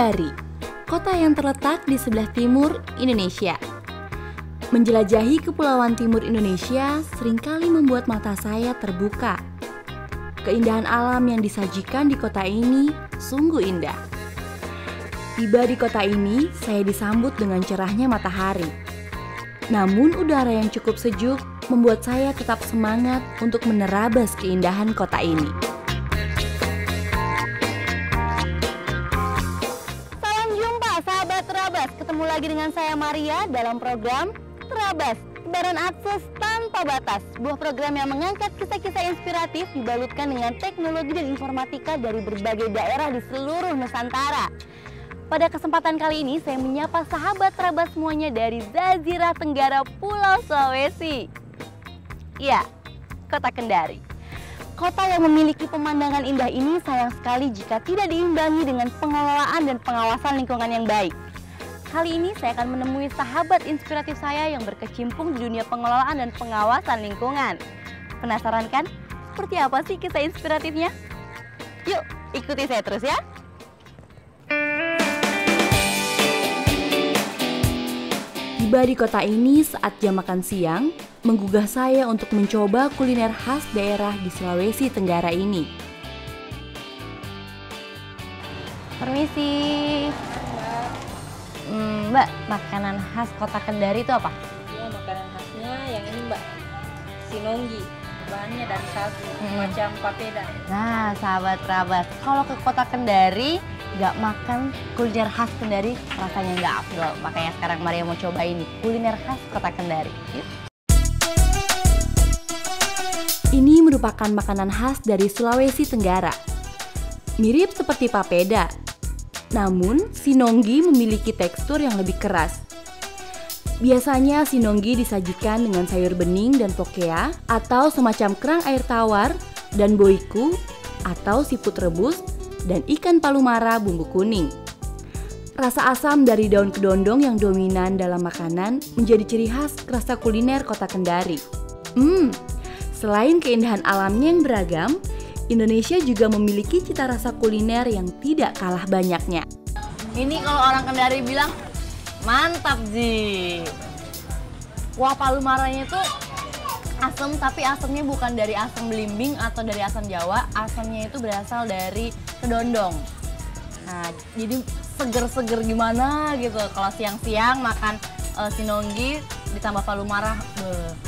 Kendari, kota yang terletak di sebelah timur Indonesia. Menjelajahi kepulauan timur Indonesia seringkali membuat mata saya terbuka. Keindahan alam yang disajikan di kota ini sungguh indah. Tiba di kota ini, saya disambut dengan cerahnya matahari. Namun udara yang cukup sejuk membuat saya tetap semangat untuk menerabas keindahan kota ini. Terabas, ketemu lagi dengan saya Maria dalam program Terabas, Tebaran Akses Tanpa Batas. Sebuah program yang mengangkat kisah-kisah inspiratif dibalutkan dengan teknologi dan informatika dari berbagai daerah di seluruh Nusantara. Pada kesempatan kali ini saya menyapa sahabat Terabas semuanya dari Jazirah Tenggara Pulau Sulawesi. Ya, Kota Kendari. Kota yang memiliki pemandangan indah ini sayang sekali jika tidak diimbangi dengan pengelolaan dan pengawasan lingkungan yang baik. Kali ini saya akan menemui sahabat inspiratif saya yang berkecimpung di dunia pengelolaan dan pengawasan lingkungan. Penasaran kan? Seperti apa sih kisah inspiratifnya? Yuk, ikuti saya terus ya! Tiba di kota ini saat jam makan siang, menggugah saya untuk mencoba kuliner khas daerah di Sulawesi Tenggara ini. Permisi. Mbak, makanan khas Kota Kendari itu apa? Ya, makanan khasnya yang ini Mbak, sinonggi. Bahannya dari sagu, macam papeda. Nah, sahabat Terabas, kalau ke Kota Kendari nggak makan kuliner khas Kendari rasanya nggak afdol. Makanya sekarang Maria mau coba ini kuliner khas Kota Kendari. Yuk. Ini merupakan makanan khas dari Sulawesi Tenggara. Mirip seperti papeda, namun sinonggi memiliki tekstur yang lebih keras. Biasanya sinonggi disajikan dengan sayur bening dan pokea atau semacam kerang air tawar dan boiku atau siput rebus dan ikan palumara bumbu kuning. Rasa asam dari daun kedondong yang dominan dalam makanan menjadi ciri khas rasa kuliner Kota Kendari. Selain keindahan alamnya yang beragam, Indonesia juga memiliki cita rasa kuliner yang tidak kalah banyaknya. Ini kalau orang Kendari bilang mantap Ji. Kuah palumaranya itu asam, tapi asamnya bukan dari asam belimbing atau dari asam Jawa. Asamnya itu berasal dari kedondong. Nah, jadi seger-seger gimana gitu. Kalau siang-siang makan sinonggi ditambah palumara,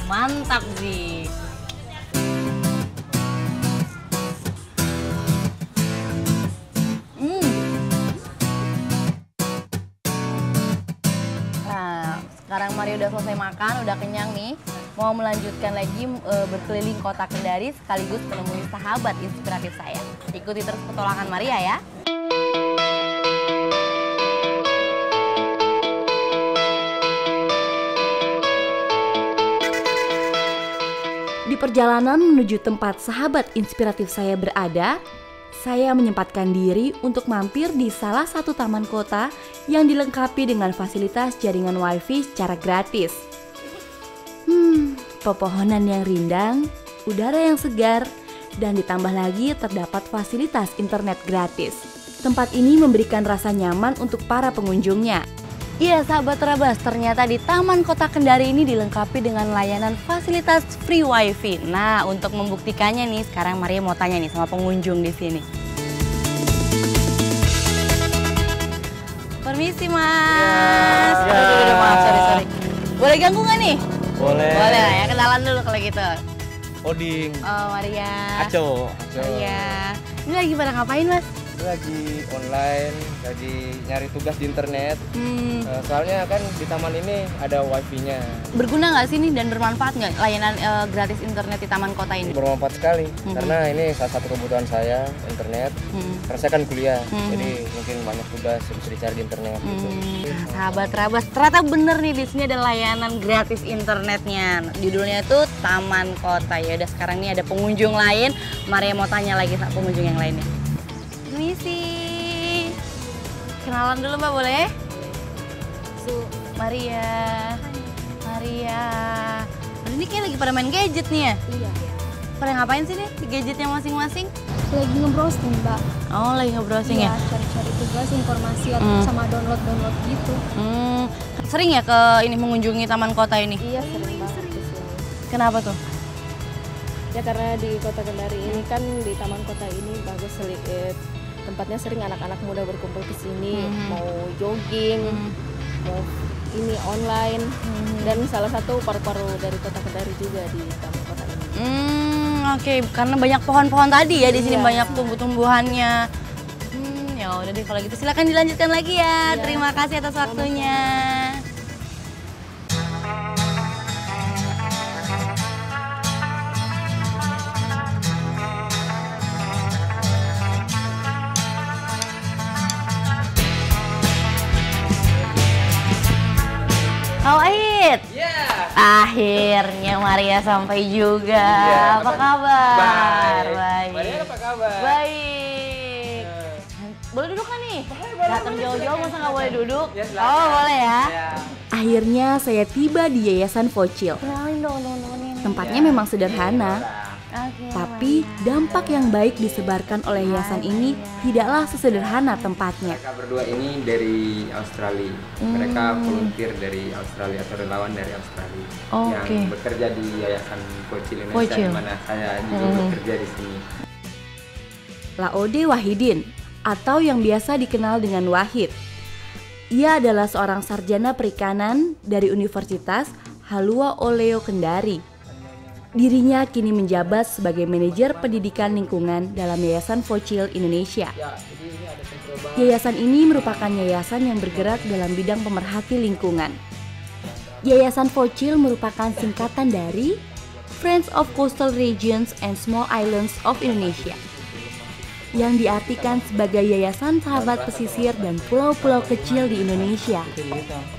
mantap Ji. Sekarang Maria udah selesai makan, udah kenyang nih. Mau melanjutkan lagi berkeliling Kota Kendari sekaligus menemui sahabat inspiratif saya. Ikuti terus petualangan Maria ya. Di perjalanan menuju tempat sahabat inspiratif saya berada, saya menyempatkan diri untuk mampir di salah satu taman kota yang dilengkapi dengan fasilitas jaringan wifi secara gratis. Pepohonan yang rindang, udara yang segar, dan ditambah lagi terdapat fasilitas internet gratis. Tempat ini memberikan rasa nyaman untuk para pengunjungnya. Iya sahabat Terabas, ternyata di Taman Kota Kendari ini dilengkapi dengan layanan fasilitas free wifi. Nah, untuk membuktikannya nih, sekarang Maria mau tanya nih sama pengunjung di sini. Permisi Mas. Ya. Maaf, sorry. Boleh ganggu nggak nih? Boleh. Boleh lah ya, kenalan dulu kalau gitu. Oding. Oh Maria. Aco. Maria. Ini lagi pada ngapain Mas? Lagi online, lagi nyari tugas di internet. Soalnya kan di taman ini ada wifi-nya. Berguna nggak sih nih dan bermanfaat nggak layanan gratis internet di Taman Kota ini? Bermanfaat sekali, karena ini salah satu kebutuhan saya, internet. Karena saya kan kuliah, jadi mungkin banyak tugas bisa dicari di internet. Gitu. Sahabat Terabas, ternyata bener nih di sini ada layanan gratis internetnya. Judulnya itu Taman Kota. Ya udah sekarang nih ada pengunjung lain. Maria mau tanya lagi sama pengunjung yang lainnya. Permisi. Kenalan dulu Mbak boleh? Maria. Ini kayak lagi pada main gadget nih ya? Iya. Pada ngapain sih nih di gadgetnya masing-masing? Lagi nge-browsing, Mbak. Oh, lagi nge-browsing ya? Cari-cari tugas, informasi sama download gitu. Sering ya ke ini mengunjungi taman kota ini? Iya, sering banget ke sini. Kenapa tuh? Ya karena di Kota Kendari ini kan, di taman kota ini bagus, tempatnya sering anak-anak muda berkumpul ke sini, mau jogging, mau ini online, dan salah satu paru-paru dari Kota Kendari juga di taman kota ini. Oke, karena banyak pohon-pohon tadi ya di sini, banyak tumbuh-tumbuhannya. Ya udah deh kalau gitu silakan dilanjutkan lagi ya. Terima kasih atas waktunya. Oh, Wahid. Akhirnya Maria sampai juga. Apa kabar? Baik. Maria apa kabar? Baik. Boleh duduk kan nih? Datang jauh-jauh masa nggak boleh duduk? Ya, silakan. Oh, boleh ya. Ya. Akhirnya saya tiba di Yayasan Focil. Kenalin dong teman-teman ini. Tempatnya memang sederhana, tapi dampak yang baik disebarkan oleh yayasan ini tidaklah sesederhana tempatnya. Mereka berdua ini dari Australia. Mereka volunteer dari Australia atau relawan dari Australia yang bekerja di Yayasan Focil Indonesia, di mana saya juga bekerja di sini. Laode Wahidin atau yang biasa dikenal dengan Wahid. Ia adalah seorang sarjana perikanan dari Universitas Halua Oleo Kendari. Dirinya kini menjabat sebagai manajer pendidikan lingkungan dalam Yayasan Focil Indonesia. Yayasan ini merupakan yayasan yang bergerak dalam bidang pemerhati lingkungan. Yayasan Focil merupakan singkatan dari Friends of Coastal Regions and Small Islands of Indonesia, yang diartikan sebagai yayasan sahabat pesisir dan pulau-pulau kecil di Indonesia.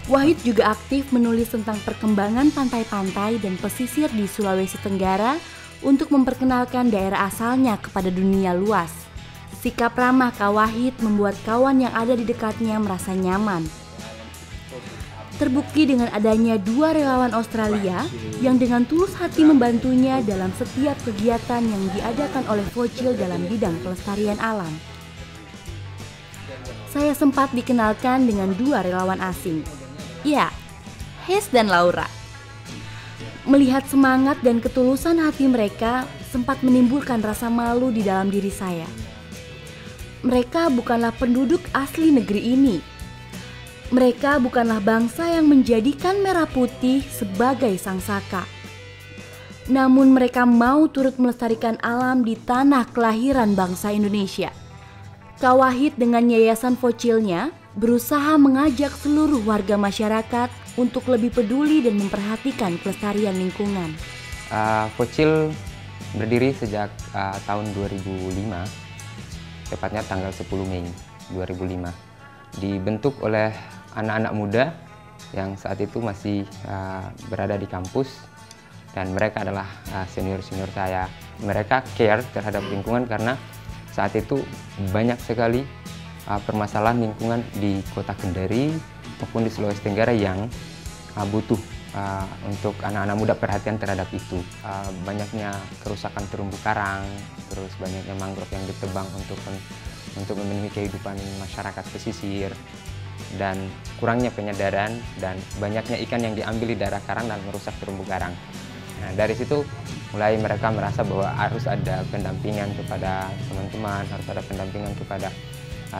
Wahid juga aktif menulis tentang perkembangan pantai-pantai dan pesisir di Sulawesi Tenggara untuk memperkenalkan daerah asalnya kepada dunia luas. Sikap ramah Kak Wahid membuat kawan yang ada di dekatnya merasa nyaman. Terbukti dengan adanya 2 relawan Australia yang dengan tulus hati membantunya dalam setiap kegiatan yang diadakan oleh Focil dalam bidang pelestarian alam. Saya sempat dikenalkan dengan 2 relawan asing. Ya, Hes dan Laura. Melihat semangat dan ketulusan hati mereka sempat menimbulkan rasa malu di dalam diri saya. Mereka bukanlah penduduk asli negeri ini. Mereka bukanlah bangsa yang menjadikan merah putih sebagai sangsaka. Namun mereka mau turut melestarikan alam di tanah kelahiran bangsa Indonesia. Kak Wahid dengan Yayasan Focilnya berusaha mengajak seluruh warga masyarakat untuk lebih peduli dan memperhatikan kelestarian lingkungan. Focil berdiri sejak tahun 2005, tepatnya tanggal 10 Mei 2005. Dibentuk oleh anak-anak muda yang saat itu masih berada di kampus, dan mereka adalah senior-senior saya. Mereka care terhadap lingkungan karena saat itu banyak sekali permasalahan lingkungan di Kota Kendari maupun di Sulawesi Tenggara yang butuh untuk anak-anak muda perhatian terhadap itu. Banyaknya kerusakan terumbu karang, terus banyaknya mangrove yang ditebang untuk memenuhi kehidupan masyarakat pesisir, dan kurangnya penyadaran dan banyaknya ikan yang diambil di daerah karang dan merusak terumbu karang. Nah, dari situ mulai mereka merasa bahwa harus ada pendampingan kepada teman-teman, harus ada pendampingan kepada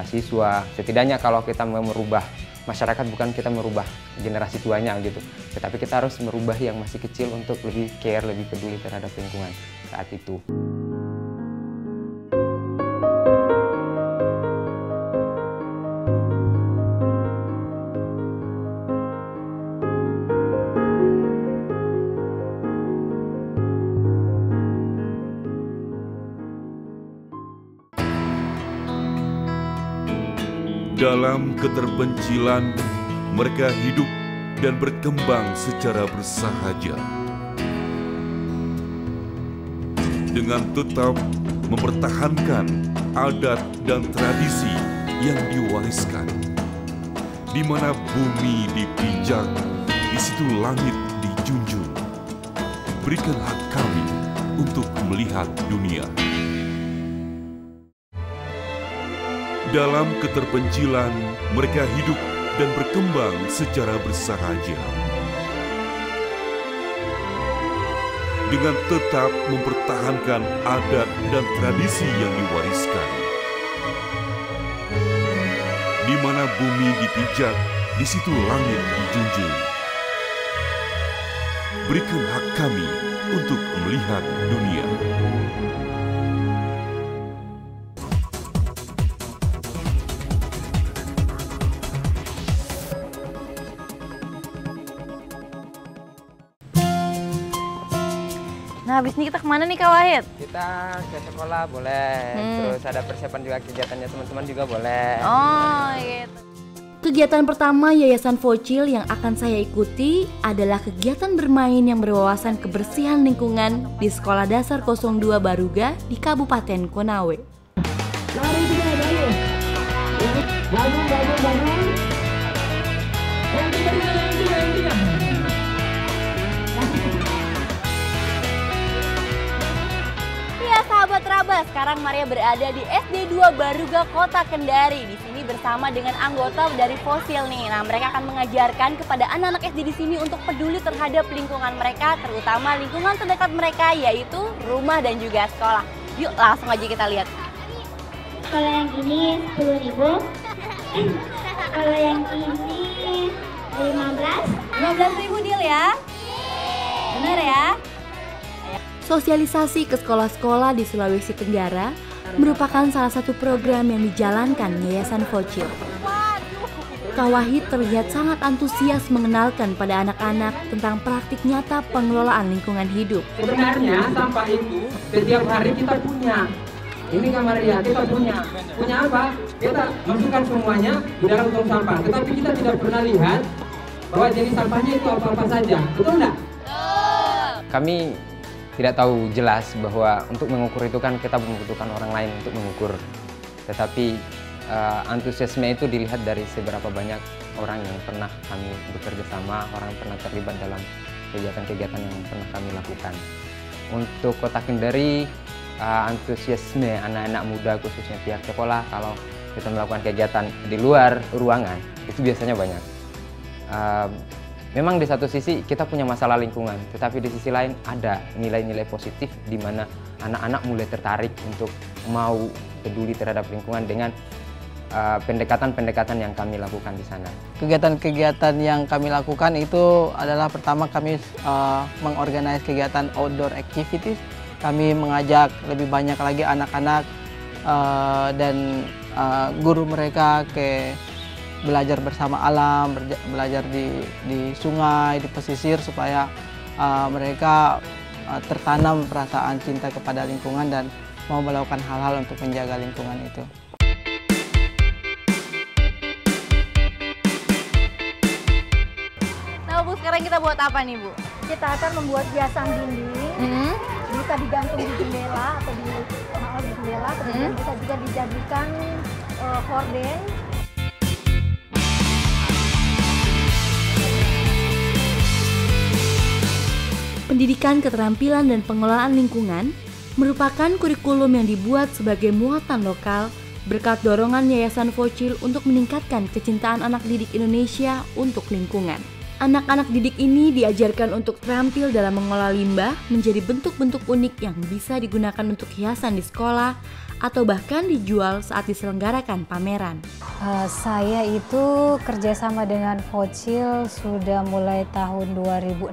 siswa. Setidaknya kalau kita mau merubah masyarakat, bukan kita merubah generasi tuanya gitu, tetapi kita harus merubah yang masih kecil untuk lebih care, lebih peduli terhadap lingkungan saat itu. Dalam keterpencilan, mereka hidup dan berkembang secara bersahaja. Dengan tetap mempertahankan adat dan tradisi yang diwariskan. Di mana bumi dipijak, di situ langit dijunjung. Berikan hak kami untuk melihat dunia. Dalam keterpencilan, mereka hidup dan berkembang secara bersahaja. Dengan tetap mempertahankan adat dan tradisi yang diwariskan. Di mana bumi dipijak, di situ langit dijunjung. Berikan hak kami untuk melihat dunia. Nah, habis ini kita kemana nih Kak Wahid? Kita ke sekolah boleh, terus ada persiapan juga kegiatannya teman-teman juga boleh. Oh, gitu. Kegiatan pertama Yayasan Vocil yang akan saya ikuti adalah kegiatan bermain yang berwawasan kebersihan lingkungan di Sekolah Dasar 02 Baruga di Kabupaten Konawe. Ya sahabat Trabas, sekarang Maria berada di SD 2 Baruga Kota Kendari. Di sini bersama dengan anggota dari Vocil nih. Nah, mereka akan mengajarkan kepada anak-anak SD di sini untuk peduli terhadap lingkungan mereka, terutama lingkungan terdekat mereka yaitu rumah dan juga sekolah. Yuk, langsung aja kita lihat. Kalau yang ini 10.000. Kalau yang ini 15.000 deal ya. Benar ya? Sosialisasi ke sekolah-sekolah di Sulawesi Tenggara merupakan salah satu program yang dijalankan Yayasan Vocil. Kak Wahid terlihat sangat antusias mengenalkan pada anak-anak tentang praktik nyata pengelolaan lingkungan hidup. Sebenarnya sampah itu setiap hari kita punya. Ini Kak Maria, kita punya. Punya apa? Kita masukkan semuanya di dalam tong sampah. Tetapi kita tidak pernah lihat bahwa jenis sampahnya itu apa-apa saja. Betul enggak? Kami tidak tahu jelas bahwa untuk mengukur itu kan kita membutuhkan orang lain untuk mengukur. Tetapi antusiasme itu dilihat dari seberapa banyak orang yang pernah kami bekerja sama, orang yang pernah terlibat dalam kegiatan-kegiatan yang pernah kami lakukan. Untuk Kota Kendari, antusiasme anak-anak muda khususnya pihak sekolah kalau kita melakukan kegiatan di luar ruangan itu biasanya banyak. Memang di satu sisi kita punya masalah lingkungan, tetapi di sisi lain ada nilai-nilai positif di mana anak-anak mulai tertarik untuk mau peduli terhadap lingkungan dengan pendekatan-pendekatan yang kami lakukan di sana. Kegiatan-kegiatan yang kami lakukan itu adalah pertama kami mengorganize kegiatan outdoor activities. Kami mengajak lebih banyak lagi anak-anak dan guru mereka ke belajar bersama alam, belajar di sungai, di pesisir supaya mereka tertanam perasaan cinta kepada lingkungan dan mau melakukan hal-hal untuk menjaga lingkungan itu. Nah Bu, sekarang kita buat apa nih Bu? Kita akan membuat hiasan dinding, bisa digantung di jendela atau di jendela, kemudian bisa juga dijadikan horden. Pendidikan keterampilan dan pengelolaan lingkungan merupakan kurikulum yang dibuat sebagai muatan lokal berkat dorongan Yayasan Vocil untuk meningkatkan kecintaan anak didik Indonesia untuk lingkungan. Anak-anak didik ini diajarkan untuk terampil dalam mengolah limbah menjadi bentuk-bentuk unik yang bisa digunakan untuk hiasan di sekolah atau bahkan dijual saat diselenggarakan pameran. Saya itu kerjasama dengan Vocil sudah mulai tahun 2006.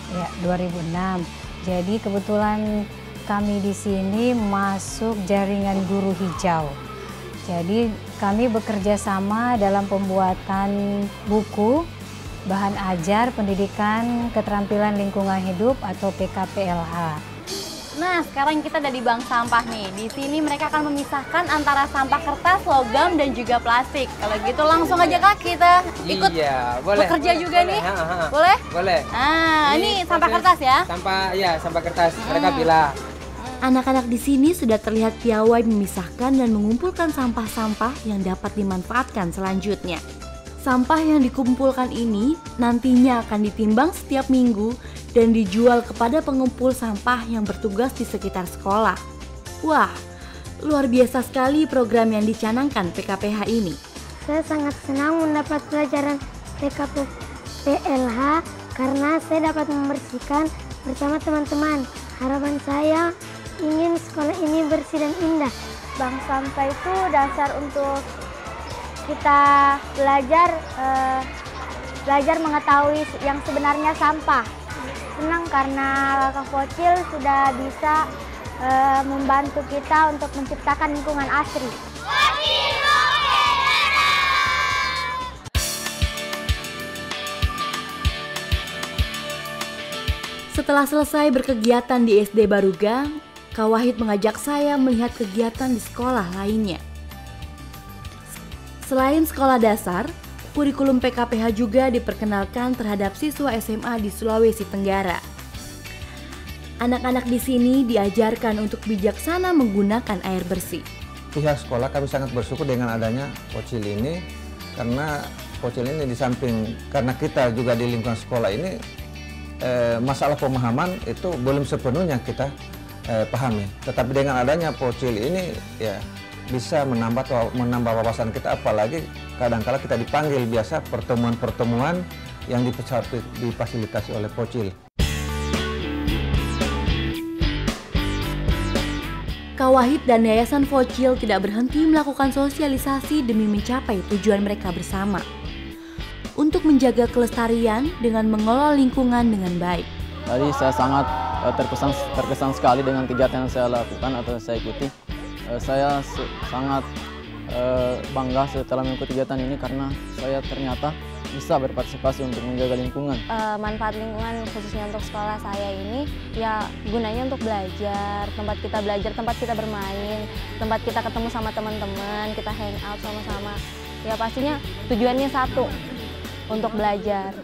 Ya, 2006. Jadi kebetulan kami di sini masuk jaringan guru hijau. Jadi kami bekerja sama dalam pembuatan buku, bahan ajar pendidikan keterampilan lingkungan hidup atau PKPLH. Nah, sekarang kita ada di bank sampah nih. Di sini mereka akan memisahkan antara sampah kertas, logam, dan juga plastik. Kalau gitu langsung aja Kak, kita ikut bekerja juga boleh. nih. Boleh? Boleh. Nah, ini sampah kertas ya? Sampah kertas. Mereka pilah. Anak-anak di sini sudah terlihat piawai memisahkan dan mengumpulkan sampah-sampah yang dapat dimanfaatkan selanjutnya. Sampah yang dikumpulkan ini nantinya akan ditimbang setiap minggu dan dijual kepada pengumpul sampah yang bertugas di sekitar sekolah. Wah, Luar biasa sekali program yang dicanangkan PKPH ini. Saya sangat senang mendapat pelajaran PLH karena saya dapat membersihkan bersama teman-teman. Harapan saya ingin sekolah ini bersih dan indah. Bank sampah itu dasar untuk kita belajar mengetahui yang sebenarnya sampah. Senang karena Kak Focil sudah bisa membantu kita untuk menciptakan lingkungan asri. Setelah selesai berkegiatan di SD Baruga, Kak Wahid mengajak saya melihat kegiatan di sekolah lainnya. Selain sekolah dasar, kurikulum PKPH juga diperkenalkan terhadap siswa SMA di Sulawesi Tenggara. Anak-anak di sini diajarkan untuk bijaksana menggunakan air bersih. Pihak sekolah kami sangat bersyukur dengan adanya Focil ini, karena Focil ini di samping karena kita juga di lingkungan sekolah ini masalah pemahaman itu belum sepenuhnya kita pahami. Tetapi dengan adanya Focil ini ya bisa menambah wawasan kita, apalagi kadang-kala kita dipanggil biasa pertemuan-pertemuan yang difasilitasi oleh Focil. Kak Wahid dan Yayasan Focil tidak berhenti melakukan sosialisasi demi mencapai tujuan mereka bersama untuk menjaga kelestarian dengan mengelola lingkungan dengan baik. Tadi saya sangat terkesan sekali dengan kegiatan yang saya lakukan atau saya ikuti. Saya sangat bangga setelah mengikuti kegiatan ini karena saya ternyata bisa berpartisipasi untuk menjaga lingkungan. Manfaat lingkungan khususnya untuk sekolah saya ini ya gunanya untuk belajar, tempat kita belajar, tempat kita bermain, tempat kita ketemu sama teman-teman, kita hang out sama-sama. Ya pastinya tujuannya satu, untuk belajar.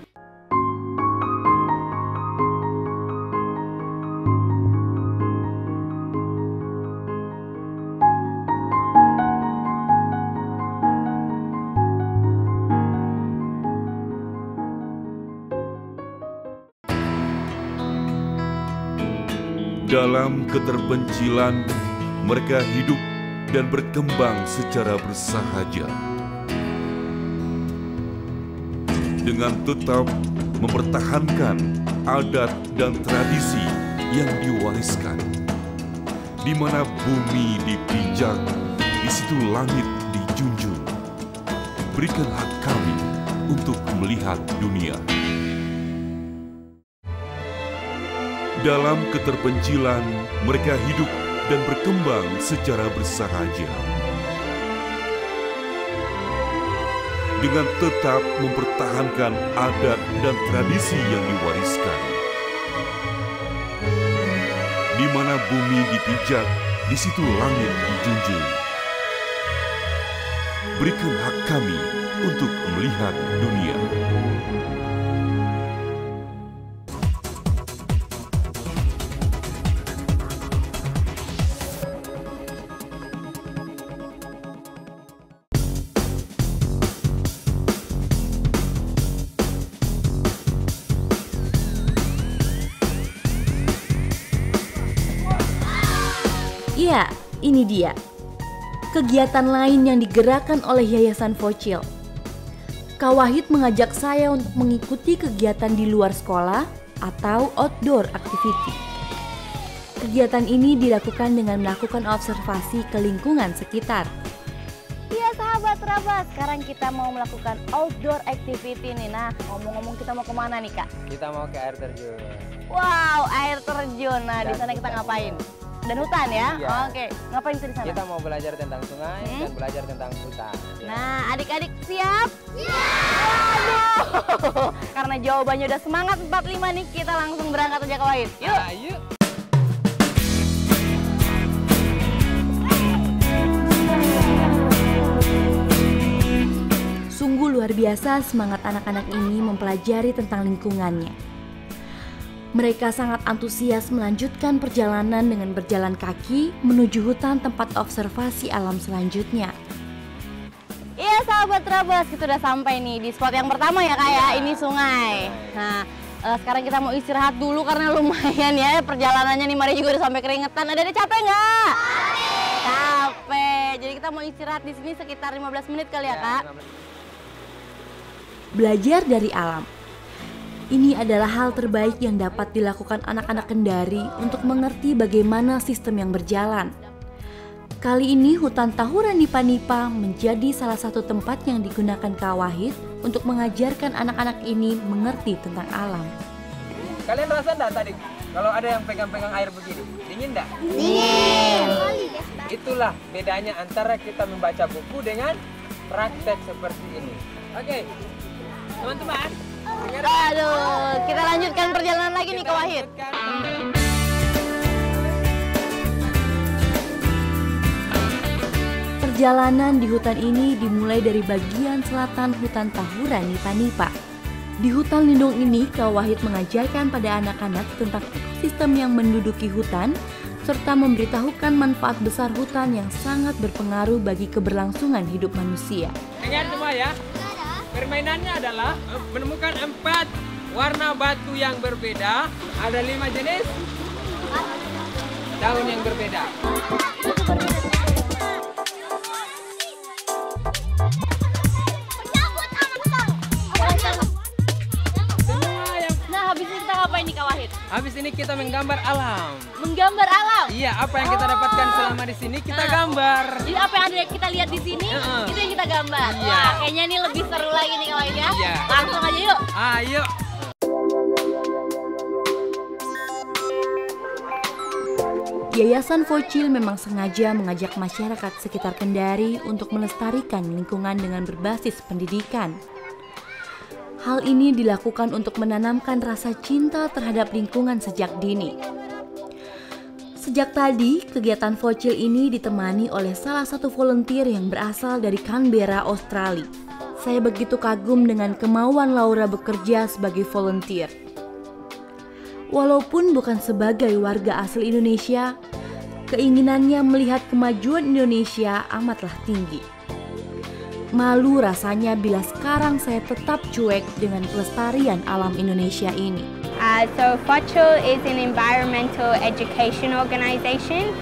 Dalam keterpencilan, mereka hidup dan berkembang secara bersahaja. Dengan tetap mempertahankan adat dan tradisi yang diwariskan. Di mana bumi dipijak, di situ langit dijunjung. Berikan hak kami untuk melihat dunia. Dalam keterpencilan, mereka hidup dan berkembang secara bersahaja. Dengan tetap mempertahankan adat dan tradisi yang diwariskan. Di mana bumi dipijak, di situ langit dijunjung. Berikan hak kami untuk melihat dunia. Ya, ini dia. Kegiatan lain yang digerakkan oleh Yayasan Focil. Kak Wahid mengajak saya untuk mengikuti kegiatan di luar sekolah atau outdoor activity. Kegiatan ini dilakukan dengan melakukan observasi ke lingkungan sekitar. Iya sahabat Trabas, sekarang kita mau melakukan outdoor activity nih. Nah, ngomong-ngomong kita mau kemana nih Kak? Kita mau ke air terjun. Wow, air terjun. Nah, di sana kita ngapain? Dan hutan ya? Iya. Oke, ngapain di sana? Kita mau belajar tentang sungai dan belajar tentang hutan. Nah, adik-adik siap? Siap! Aduh, karena jawabannya udah semangat 45 nih, kita langsung berangkat aja Kak Wahid. Yuk! Ayo! Sungguh luar biasa semangat anak-anak ini mempelajari tentang lingkungannya. Mereka sangat antusias melanjutkan perjalanan dengan berjalan kaki menuju hutan tempat observasi alam selanjutnya. Iya sahabat Trabas, kita udah sampai nih di spot yang pertama ya Kak ya, ini sungai. Nah, sekarang kita mau istirahat dulu karena lumayan ya perjalanannya nih, Mari juga udah sampai keringetan. Ada capek nggak? capek. Jadi kita mau istirahat di sini sekitar 15 menit kali ya, Kak. Belajar dari alam. Ini adalah hal terbaik yang dapat dilakukan anak-anak Kendari untuk mengerti bagaimana sistem yang berjalan. Kali ini hutan Tahuran Nipa-Nipa menjadi salah satu tempat yang digunakan Kak Wahid untuk mengajarkan anak-anak ini mengerti tentang alam. Kalian rasa enggak tadi kalau ada yang pegang-pegang air begini? Dingin enggak? Dingin. Itulah bedanya antara kita membaca buku dengan praktek seperti ini. Oke. Teman-teman, aduh, kita lanjutkan perjalanan lagi nih Kak Wahid. Perjalanan di hutan ini dimulai dari bagian selatan hutan Tahuran Nipa-Nipa. Di hutan lindung ini, Kak Wahid mengajarkan pada anak-anak tentang ekosistem yang menduduki hutan, serta memberitahukan manfaat besar hutan yang sangat berpengaruh bagi keberlangsungan hidup manusia. Dengar semua ya. Permainannya adalah menemukan 4 warna batu yang berbeda. Ada 5 jenis daun yang berbeda. Nah, habis ini kita ngapain nih Kak Wahid? Habis ini kita menggambar alam. Menggambar alam? Iya, apa yang kita dapatkan selama di sini kita gambar. Jadi apa yang ada kita lihat di sini, itu yang kita gambar. Iya. Wah, kayaknya ini lebih seru lagi nih Kak Wahid ya. Iya. Langsung aja yuk. Ayo. Yayasan Focil memang sengaja mengajak masyarakat sekitar Kendari untuk melestarikan lingkungan dengan berbasis pendidikan. Hal ini dilakukan untuk menanamkan rasa cinta terhadap lingkungan sejak dini. Sejak tadi, kegiatan Focil ini ditemani oleh salah satu volunteer yang berasal dari Canberra, Australia. Saya begitu kagum dengan kemauan Laura bekerja sebagai volunteer. Walaupun bukan sebagai warga asli Indonesia, keinginannya melihat kemajuan Indonesia amatlah tinggi. Malu rasanya bila sekarang saya tetap cuek dengan pelestarian alam Indonesia ini. So Focil is an environmental education organization.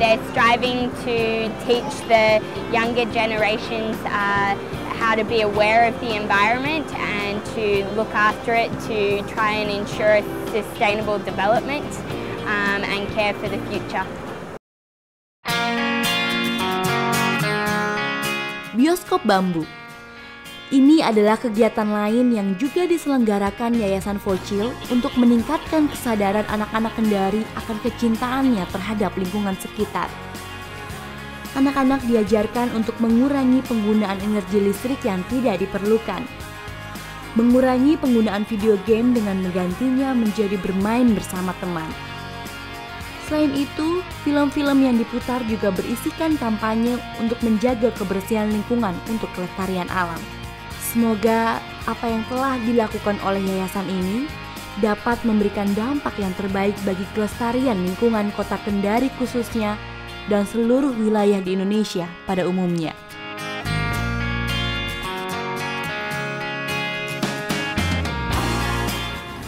They're striving to teach the younger generations how to be aware of the environment and to look after it to try and ensure sustainable development and care for the future. Bioskop Bambu. Ini adalah kegiatan lain yang juga diselenggarakan Yayasan Focil untuk meningkatkan kesadaran anak-anak Kendari akan kecintaannya terhadap lingkungan sekitar. Anak-anak diajarkan untuk mengurangi penggunaan energi listrik yang tidak diperlukan, mengurangi penggunaan video game dengan menggantinya menjadi bermain bersama teman. Selain itu, film-film yang diputar juga berisikan kampanye untuk menjaga kebersihan lingkungan untuk kelestarian alam. Semoga apa yang telah dilakukan oleh yayasan ini dapat memberikan dampak yang terbaik bagi kelestarian lingkungan Kota Kendari khususnya dan seluruh wilayah di Indonesia pada umumnya.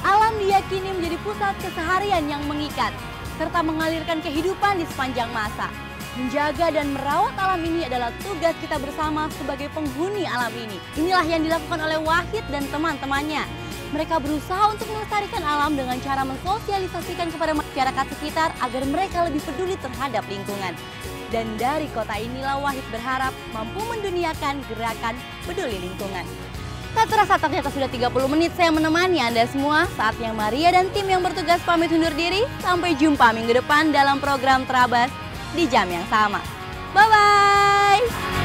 Alam diyakini menjadi pusat keseharian yang mengikat, serta mengalirkan kehidupan di sepanjang masa. Menjaga dan merawat alam ini adalah tugas kita bersama sebagai penghuni alam ini. Inilah yang dilakukan oleh Wahid dan teman-temannya. Mereka berusaha untuk melestarikan alam dengan cara mensosialisasikan kepada masyarakat sekitar agar mereka lebih peduli terhadap lingkungan. Dan dari kota inilah Wahid berharap mampu menduniakan gerakan peduli lingkungan. Tak terasa ternyata sudah 30 menit saya menemani Anda semua. Saatnya Maria dan tim yang bertugas pamit undur diri. Sampai jumpa minggu depan dalam program Terabas di jam yang sama. Bye-bye!